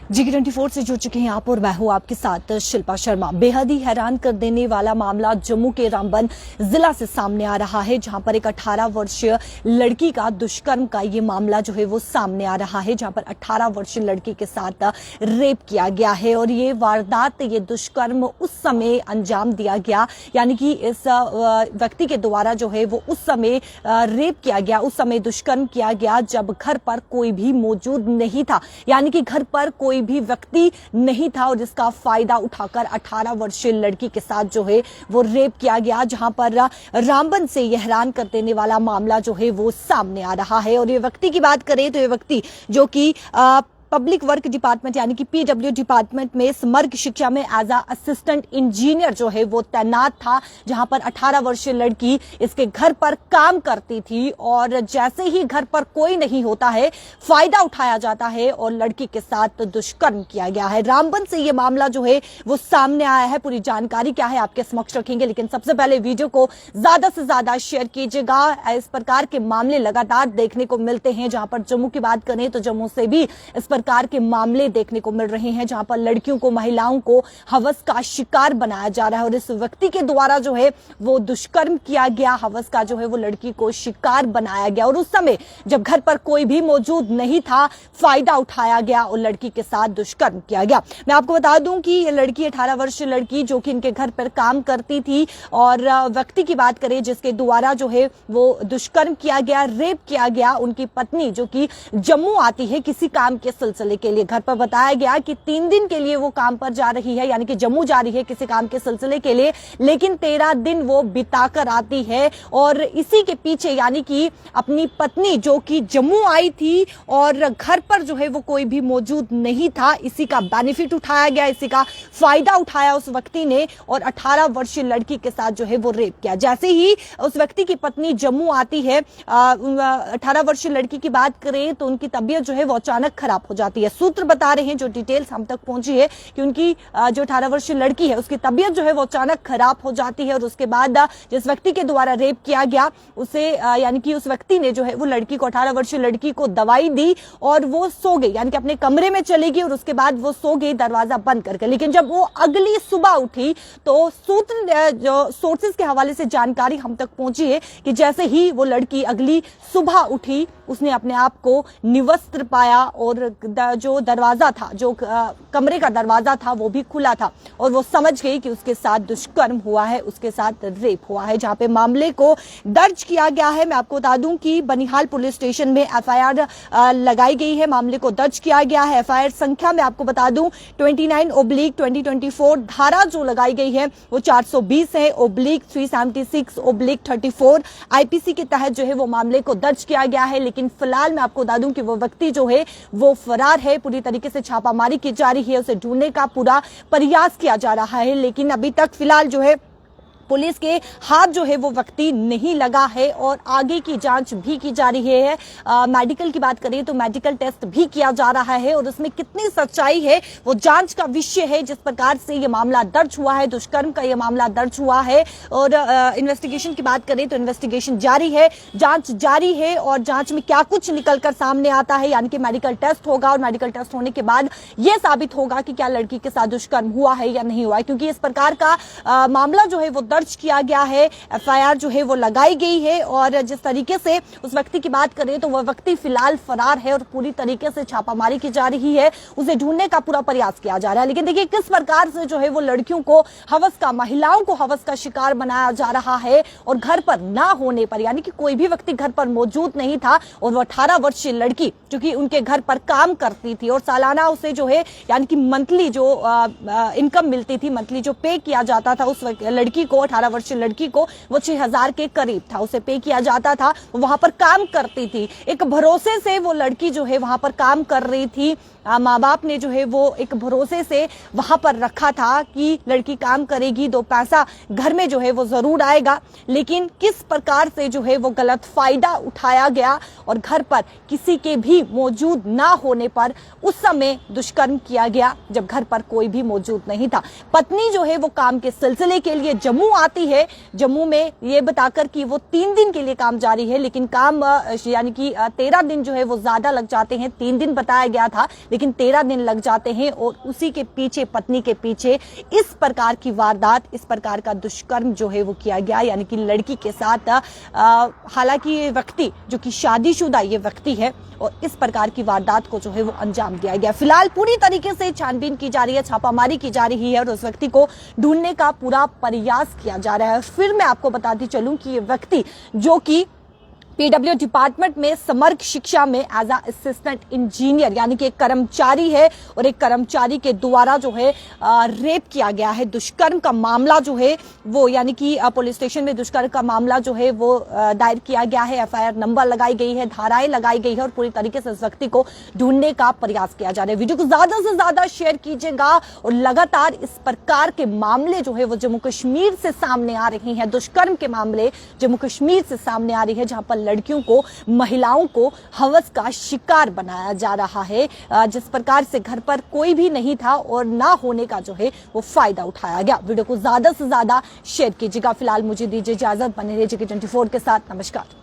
G24 से जुड़ चुके हैं आप और मैं हूं आपके साथ शिल्पा शर्मा। बेहद ही हैरान कर देने वाला मामला जम्मू के रामबन जिला से सामने आ रहा है, जहां पर एक 18 वर्षीय लड़की का दुष्कर्म का ये मामला जो है वो सामने आ रहा है, जहां पर 18 वर्षीय लड़की के साथ रेप किया गया है। और ये वारदात, ये दुष्कर्म उस समय अंजाम दिया गया, यानी कि इस व्यक्ति के द्वारा जो है वो उस समय रेप किया गया, उस समय दुष्कर्म किया गया जब घर पर कोई भी मौजूद नहीं था, यानी कि घर पर कोई भी व्यक्ति नहीं था और जिसका फायदा उठाकर 18 वर्षीय लड़की के साथ जो है वो रेप किया गया। जहां पर रामबन से यह हैरान कर देने वाला मामला जो है वो सामने आ रहा है। और ये व्यक्ति की बात करें तो ये व्यक्ति जो कि पब्लिक वर्क डिपार्टमेंट यानी कि पीडब्ल्यू डिपार्टमेंट में समग्र शिक्षा में एज अ असिस्टेंट इंजीनियर जो है वो तैनात था, जहां पर 18 वर्षीय लड़की इसके घर पर काम करती थी। और जैसे ही घर पर कोई नहीं होता है, फायदा उठाया जाता है और लड़की के साथ दुष्कर्म किया गया है। रामबन से ये मामला जो है वो सामने आया है। पूरी जानकारी क्या है आपके समक्ष रखेंगे, लेकिन सबसे पहले वीडियो को ज्यादा से ज्यादा शेयर कीजिएगा। इस प्रकार के मामले लगातार देखने को मिलते हैं। जहां पर जम्मू की बात करें तो जम्मू से भी इस प्रकार के मामले देखने को मिल रहे हैं, जहां पर लड़कियों को, महिलाओं को हवस का शिकार बनाया जा रहा है। और इस व्यक्ति के द्वारा जो है वो दुष्कर्म किया गया, हवस का जो है वो लड़की को शिकार बनाया गया। और उस समय जब घर पर कोई भी मौजूद नहीं था, फायदा उठाया गया और लड़की के साथ दुष्कर्म किया गया। मैं आपको बता दूं कि ये लड़की 18 वर्षीय लड़की जो कि इनके घर पर काम करती थी, और व्यक्ति की बात करें जिसके द्वारा जो है वो दुष्कर्म किया गया, रेप किया गया, उनकी पत्नी जो कि जम्मू आती है किसी काम के सिलसिले के लिए। घर पर बताया गया कि 3 दिन के लिए वो काम पर जा रही है, यानी कि जम्मू जा रही है किसी काम के सिलसिले के लिए, लेकिन 13 दिन वो बिताकर आती है। और इसी के पीछे, यानी कि अपनी पत्नी जो कि जम्मू आई थी और घर पर जो है वो कोई भी मौजूद नहीं था, इसी का बेनिफिट उठाया गया, इसी का फायदा उठाया उस व्यक्ति ने और 18 वर्षीय लड़की के साथ जो है वो रेप किया। जैसे ही उस व्यक्ति की पत्नी जम्मू आती है, 18 वर्षीय लड़की की बात करें तो उनकी तबीयत जो है वो अचानक खराब हो जाती है। सूत्र बता रहे हैं, जो डिटेल्स हम तक पहुंची है, कि उनकी जो 18 वर्षीय लड़की है उसकी तबीयत जो है वो अचानक खराब हो जाती है। और उसके बाद जिस व्यक्ति के द्वारा रेप किया गया उसे, यानी कि उस व्यक्ति ने जो है वो लड़की को, 18 वर्षीय लड़की को दवाई दी और वो सो गई, यानी कि अपने कमरे में चली गई और उसके बाद वो सो गई दरवाजा बंद करके। लेकिन जब वो अगली सुबह उठी तो सूत्र, जो सोर्सेज के हवाले से जानकारी हम तक पहुंची है कि जैसे ही वो लड़की अगली सुबह उठी, उसने अपने आप को निवस्त्र पाया और जो दरवाजा था, जो कमरे का दरवाजा था वो भी खुला था और वो समझ गई कि उसके साथ दुष्कर्म हुआ है, उसके साथ रेप हुआ है। जहां पे मामले को दर्ज किया गया है। मैं आपको बता दूं कि बनिहाल पुलिस स्टेशन में एफआईआर लगाई गई है, मामले को दर्ज किया गया है। एफआईआर संख्या मैं आपको बता दूं 29/2024 धारा जो लगाई गई है वो 420 है, /376/34 आईपीसी के तहत जो है वो मामले को दर्ज किया गया है। लेकिन फिलहाल मैं आपको बता दूं कि वो व्यक्ति जो है वो फरार है। पूरी तरीके से छापामारी की जा रही है, उसे ढूंढने का पूरा प्रयास किया जा रहा है, लेकिन अभी तक फिलहाल जो है पुलिस के हाथ जो है वो व्यक्ति नहीं लगा है और आगे की जांच भी की जा रही है। मेडिकल की बात करें तो मेडिकल टेस्ट भी किया जा रहा है और उसमें कितनी सच्चाई है वो जांच का विषय है। जिस प्रकार से ये मामला दर्ज हुआ है, दुष्कर्म का ये मामला दर्ज हुआ है, और इन्वेस्टिगेशन की बात करें तो इन्वेस्टिगेशन जारी है, जांच जारी है। और जांच में क्या कुछ निकलकर सामने आता है, यानी कि मेडिकल टेस्ट होगा और मेडिकल टेस्ट होने के बाद यह साबित होगा कि क्या लड़की के साथ दुष्कर्म हुआ है या नहीं हुआ है, क्योंकि इस प्रकार का मामला जो है वो दर्ज किया गया है, एफआईआर जो है वो लगाई गई है। और जिस तरीके से उस व्यक्ति की बात करें तो वह व्यक्ति फिलहाल फरार है और पूरी तरीके से छापामारी की जा रही है, उसे ढूंढने का पूरा प्रयास किया जा रहा है। लेकिन देखिए किस प्रकार से जो है वो लड़कियों को हवस का, महिलाओं को हवस का शिकार बनाया जा रहा है। और घर पर ना होने पर, यानी कि कोई भी व्यक्ति घर पर मौजूद नहीं था और वो 18 वर्षीय लड़की जो कि उनके घर पर काम करती थी और सालाना उसे जो है, यानी कि मंथली जो इनकम मिलती थी, मंथली जो पे किया जाता था उस लड़की को, 18 वर्षीय लड़की को, वो 6,000 के करीब था, उसे पे किया जाता था। वहां पर काम करती थी, एक भरोसे से वो लड़की जो है वहां पर काम कर रही थी। माँ बाप ने जो है वो एक भरोसे से वहां पर रखा था कि लड़की काम करेगी, 2 पैसा घर में जो है वो जरूर आएगा। लेकिन किस प्रकार से जो है वो गलत फायदा उठाया गया और घर पर किसी के भी मौजूद ना होने पर उस समय दुष्कर्म किया गया जब घर पर कोई भी मौजूद नहीं था। पत्नी जो है वो काम के सिलसिले के लिए जम्मू आती है जम्मू में ये बताकर कि वो 3 दिन के लिए काम जारी है, लेकिन काम यानी कि 13 दिन जो है वो ज्यादा लग जाते हैं। 3 दिन बताया गया था लेकिन 13 दिन लग जाते हैं और उसी के पीछे, पत्नी के पीछे इस प्रकार की वारदात, इस प्रकार का दुष्कर्म जो है वो किया गया, यानी कि लड़की के साथ। हालांकि ये व्यक्ति जो कि शादीशुदा ये व्यक्ति है और इस प्रकार की वारदात को जो है वो अंजाम दिया गया। फिलहाल पूरी तरीके से छानबीन की जा रही है, छापामारी की जा रही है और उस व्यक्ति को ढूंढने का पूरा प्रयास किया जा रहा है। फिर मैं आपको बताती चलूं कि ये व्यक्ति जो कि पीडब्ल्यू डिपार्टमेंट में समग्र शिक्षा में एज अ असिस्टेंट इंजीनियर यानी कि एक कर्मचारी है और एक कर्मचारी के द्वारा जो है रेप किया गया है। दुष्कर्म का मामला जो है वो यानी कि पुलिस स्टेशन में दुष्कर्म का मामला जो है वो दायर किया गया है। एफआईआर नंबर लगाई गई है, धाराएं लगाई गई है और पूरी तरीके से इस व्यक्ति को ढूंढने का प्रयास किया जा रहा है। वीडियो को ज्यादा से ज्यादा शेयर कीजिएगा और लगातार इस प्रकार के मामले जो है वो जम्मू कश्मीर से सामने आ रहे हैं। दुष्कर्म के मामले जम्मू कश्मीर से सामने आ रही है, जहां पर लड़कियों को, महिलाओं को हवस का शिकार बनाया जा रहा है। जिस प्रकार से घर पर कोई भी नहीं था और ना होने का जो है वो फायदा उठाया गया। वीडियो को ज्यादा से ज्यादा शेयर कीजिएगा। फिलहाल मुझे दीजिए इजाजत, बने रहिए GK24 के साथ। नमस्कार।